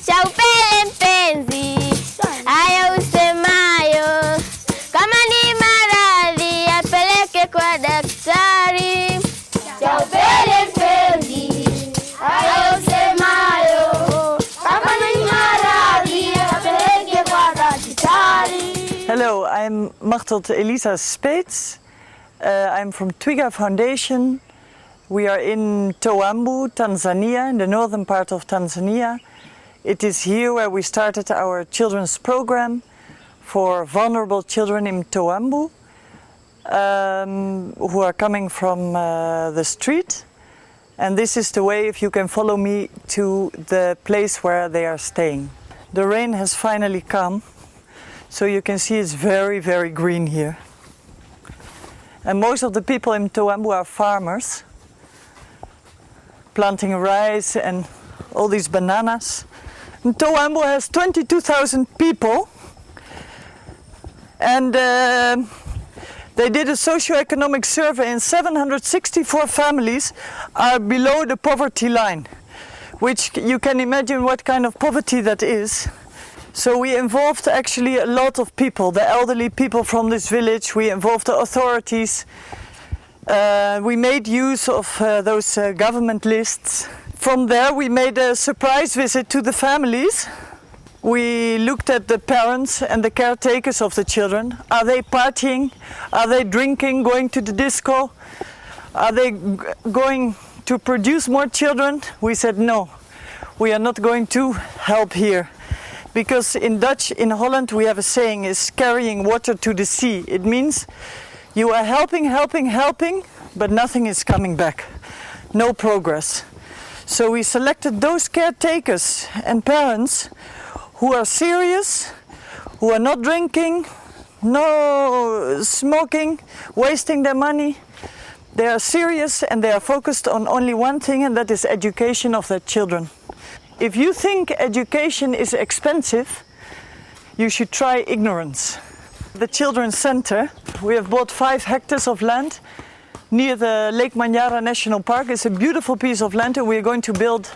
Chaupele mpenzi, haya usemayo, kama ni maradhi yapeleke kwa daktari. Chaupele mpenzi, haya usemayo, kama ni maradhi yapeleke kwa daktari. Hello, I'm Machteld Elisa Speets. I'm from Twiga Foundation. We are in Toambu, Tanzania, in the northern part of Tanzania. It is here where we started our children's program for vulnerable children in Toambu who are coming from the street. And this is the way, if you can follow me, to the place where they are staying. The rain has finally come, so you can see it's very, very green here. And most of the people in Toambu are farmers, planting rice and all these bananas. And Toambu has 22,000 people, and they did a socio-economic survey, and 764 families are below the poverty line, which you can imagine what kind of poverty that is. So we involved actually a lot of people, the elderly people from this village. We involved the authorities. We made use of those government lists. From there we made a surprise visit to the families. We looked at the parents and the caretakers of the children. Are they partying? Are they drinking, going to the disco? Are they going to produce more children? We said no, we are not going to help here. Because in Dutch, in Holland, we have a saying, is carrying water to the sea. It means you are helping, but nothing is coming back. No progress. So we selected those caretakers and parents who are serious, who are not drinking, no smoking, wasting their money. They are serious and they are focused on only one thing, and that is education of their children. If you think education is expensive, you should try ignorance. The Children's Center, we have bought 5 hectares of land near the Lake Manyara National Park. It's a beautiful piece of land, and we are going to build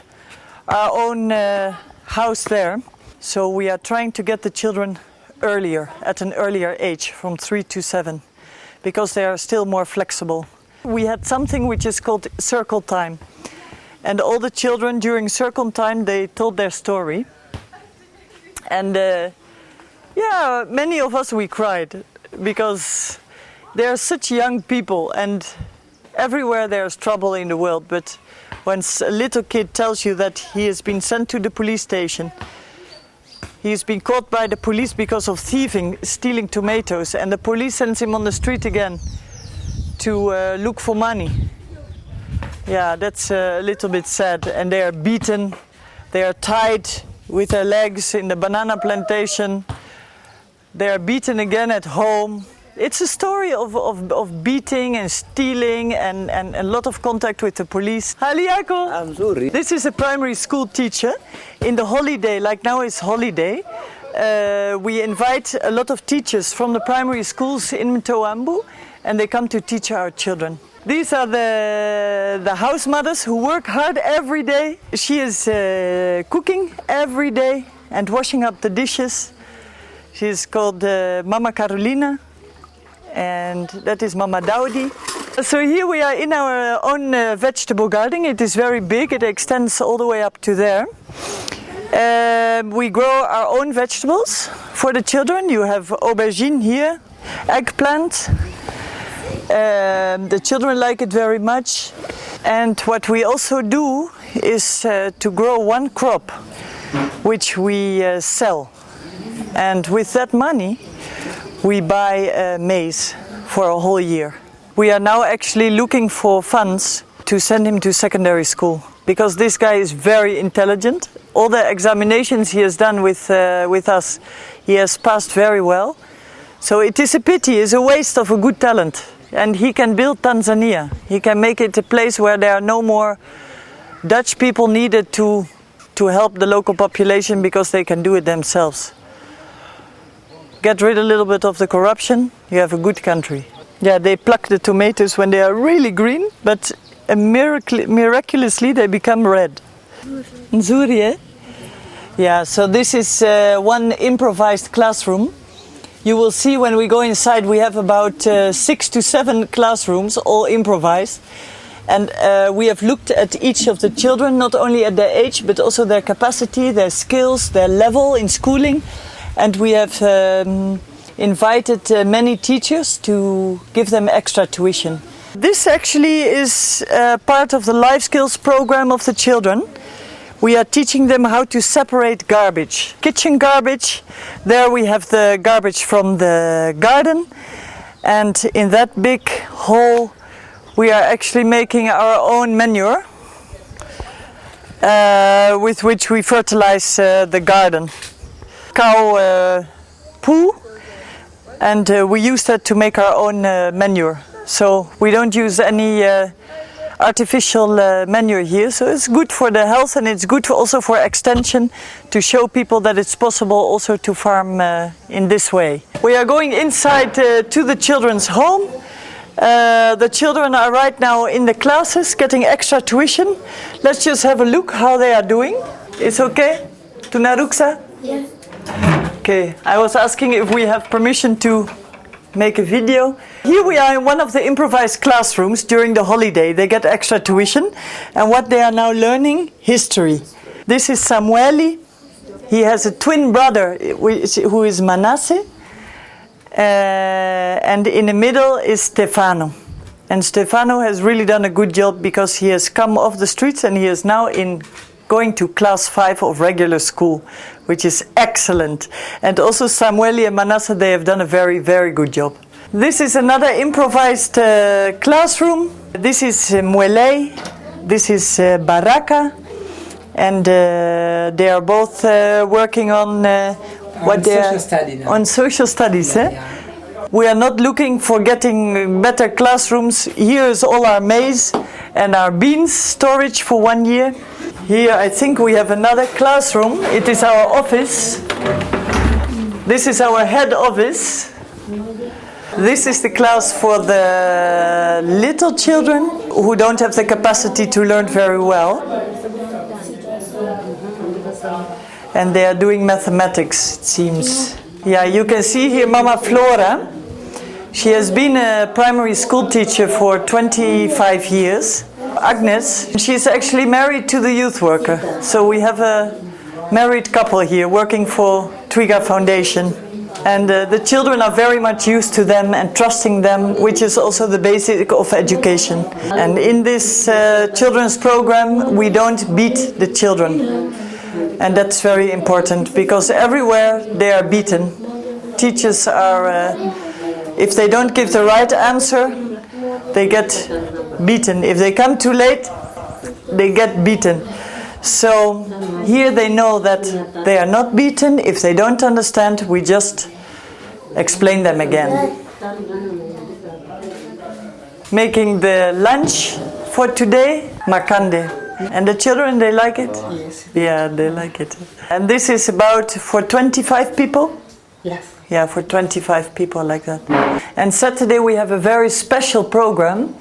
our own house there. So we are trying to get the children earlier, at an earlier age, from 3 to 7, because they are still more flexible. We had something which is called circle time. And all the children during circle time, they told their story. And yeah, many of us, we cried, because they are such young people, and everywhere there's trouble in the world. But when a little kid tells you that he has been sent to the police station, he's been caught by the police because of thieving, stealing tomatoes, and the police sends him on the street again to look for money. Yeah, that's a little bit sad. And they are beaten, they are tied with their legs in the banana plantation. They are beaten again at home. It's a story of beating and stealing and a lot of contact with the police. Haliako! I'm sorry. This is a primary school teacher. In the holiday, like now is holiday, we invite a lot of teachers from the primary schools in Toambu, and they come to teach our children. These are the house mothers who work hard every day. She is cooking every day and washing up the dishes. She is called Mama Carolina, and that is Mama Daudi. So here we are in our own vegetable garden. It is very big, it extends all the way up to there. We grow our own vegetables for the children. You have aubergine here, eggplant. The children like it very much. And what we also do is to grow one crop, which we sell. And with that money, we buy maize for a whole year. We are now actually looking for funds to send him to secondary school, because this guy is very intelligent. All the examinations he has done with us, he has passed very well. So it is a pity, it's a waste of a good talent. And he can build Tanzania. He can make it a place where there are no more Dutch people needed to help the local population, because they can do it themselves. Get rid a little bit of the corruption, you have a good country. Yeah, they pluck the tomatoes when they are really green, but miraculously they become red. Nzuri, eh? Yeah, so this is one improvised classroom. You will see when we go inside we have about 6 to 7 classrooms, all improvised. And we have looked at each of the children, not only at their age, but also their capacity, their skills, their level in schooling. And we have invited many teachers to give them extra tuition. This actually is part of the life skills program of the children. We are teaching them how to separate garbage. Kitchen garbage, there we have the garbage from the garden. And in that big hole we are actually making our own manure with which we fertilize the garden. Cow poo, and we use that to make our own manure. So we don't use any artificial manure here, so it's good for the health and it's good also for extension to show people that it's possible also to farm in this way. We are going inside to the children's home. The children are right now in the classes getting extra tuition. Let's just have a look how they are doing. It's okay? Tunaruksa? Yes. Okay, I was asking if we have permission to make a video. Here we are in one of the improvised classrooms during the holiday. They get extra tuition, and what they are now learning, history. This is Samueli. He has a twin brother who is Manasseh. And in the middle is Stefano. And Stefano has really done a good job because he has come off the streets and he is now going to class 5 of regular school, which is excellent. And also Samueli and Manasseh, they have done a very, very good job. This is another improvised classroom. This is Muelei, this is Baraka, and they are both working on social studies. Yeah. We are not looking for getting better classrooms. Here is all our maize and our beans storage for 1 year. Here I think we have another classroom. It is our office. This is our head office. This is the class for the little children who don't have the capacity to learn very well. And they are doing mathematics, it seems. Yeah, you can see here Mama Flora. She has been a primary school teacher for 25 years. Agnes, she's actually married to the youth worker. So we have a married couple here working for Twiga Foundation. And the children are very much used to them and trusting them, which is also the basic of education. And in this children's program, we don't beat the children. And that's very important because everywhere they are beaten. Teachers are, if they don't give the right answer, they get beaten. If they come too late, they get beaten. So here they know that they are not beaten. If they don't understand, we just explain them again. Making the lunch for today, makande. And the children, they like it? Yes. Yeah, they like it. And this is about for 25 people? Yes. Yeah, for 25 people like that. And Saturday we have a very special program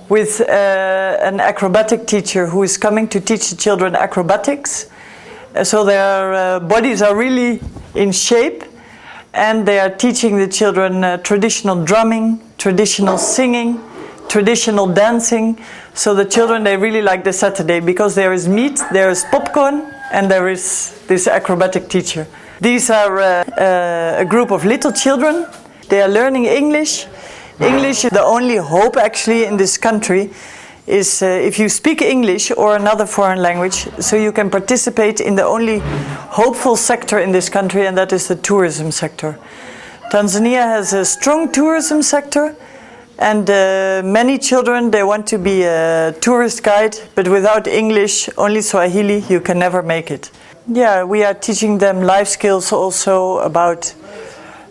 with an acrobatic teacher who is coming to teach the children acrobatics. So their bodies are really in shape, and they are teaching the children traditional drumming, traditional singing, traditional dancing. So the children, they really like the Saturday because there is meat, there is popcorn, and there is this acrobatic teacher. These are a group of little children. They are learning English. English is the only hope actually in this country is if you speak English or another foreign language, so you can participate in the only hopeful sector in this country, and that is the tourism sector. Tanzania has a strong tourism sector, and many children, they want to be a tourist guide, but without English, only Swahili, you can never make it. Yeah, we are teaching them life skills also about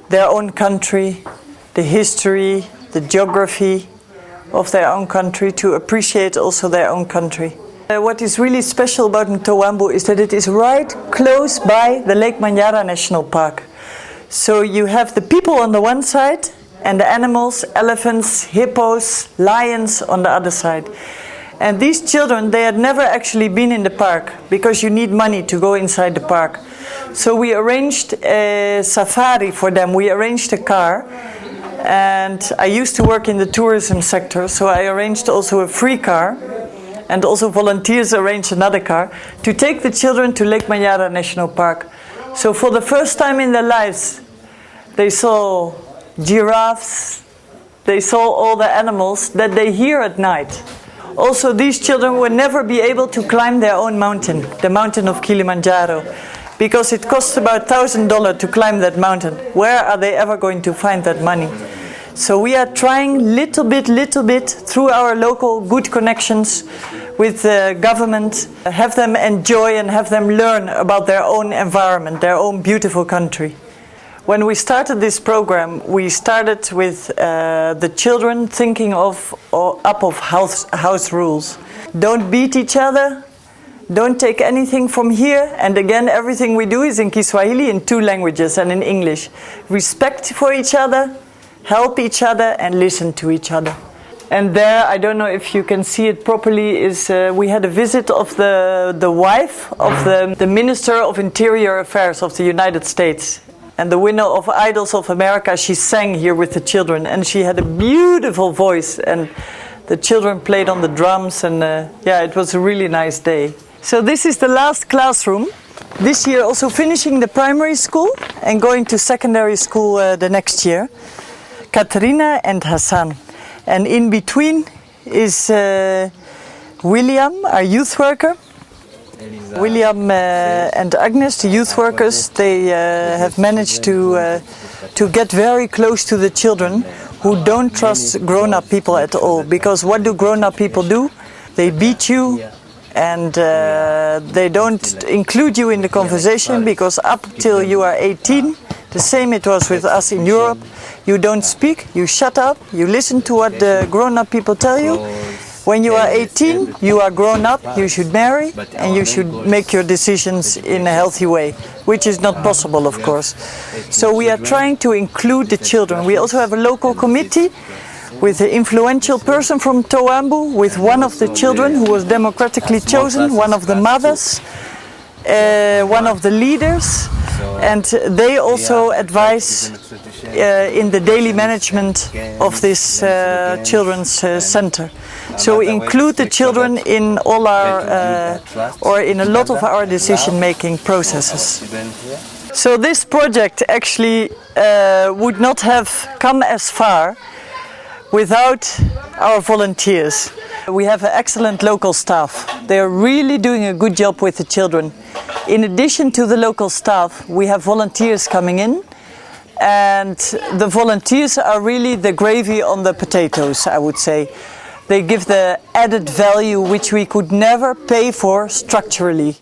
their own country, the history, the geography of their own country, to appreciate also their own country. What is really special about Mtowambu is that it is right close by the Lake Manyara National Park. So you have the people on the one side and the animals, elephants, hippos, lions on the other side. And these children, they had never actually been in the park because you need money to go inside the park. So we arranged a safari for them. We arranged a car. And I used to work in the tourism sector, so I arranged also a free car. And also volunteers arranged another car to take the children to Lake Manyara National Park. So for the first time in their lives, they saw giraffes, they saw all the animals that they hear at night. Also, these children will never be able to climb their own mountain, the mountain of Kilimanjaro, because it costs about $1,000 to climb that mountain. Where are they ever going to find that money? So we are trying little bit through our local good connections with the government, have them enjoy and have them learn about their own environment, their own beautiful country. When we started this program, we started with the children thinking of house rules. Don't beat each other, don't take anything from here, and again everything we do is in Kiswahili in 2 languages and in English. Respect for each other, help each other and listen to each other. And there, I don't know if you can see it properly, is we had a visit of the wife of the Minister of Interior Affairs of the United States. And the winner of Idols of America, she sang here with the children. And she had a beautiful voice. And the children played on the drums. And yeah, it was a really nice day. So this is the last classroom. This year also finishing the primary school and going to secondary school the next year. Katrina and Hassan. And in between is William, our youth worker. William and Agnes, the youth workers, they have managed to get very close to the children who don't trust grown-up people at all. Because what do grown-up people do? They beat you and they don't include you in the conversation, because up till you are 18, the same it was with us in Europe, you don't speak, you shut up, you listen to what the grown-up people tell you. When you are 18, you are grown up, you should marry, and you should make your decisions in a healthy way, which is not possible, of course. So we are trying to include the children. We also have a local committee with an influential person from Toambu, with one of the children who was democratically chosen, one of the mothers, one of the leaders, and they also advise in the daily management of this children's center. So we include the children in all our, or in a lot of our decision-making processes. So this project actually would not have come as far without our volunteers. We have an excellent local staff. They are really doing a good job with the children. In addition to the local staff, we have volunteers coming in, and the volunteers are really the gravy on the potatoes, I would say. They give the added value which we could never pay for structurally.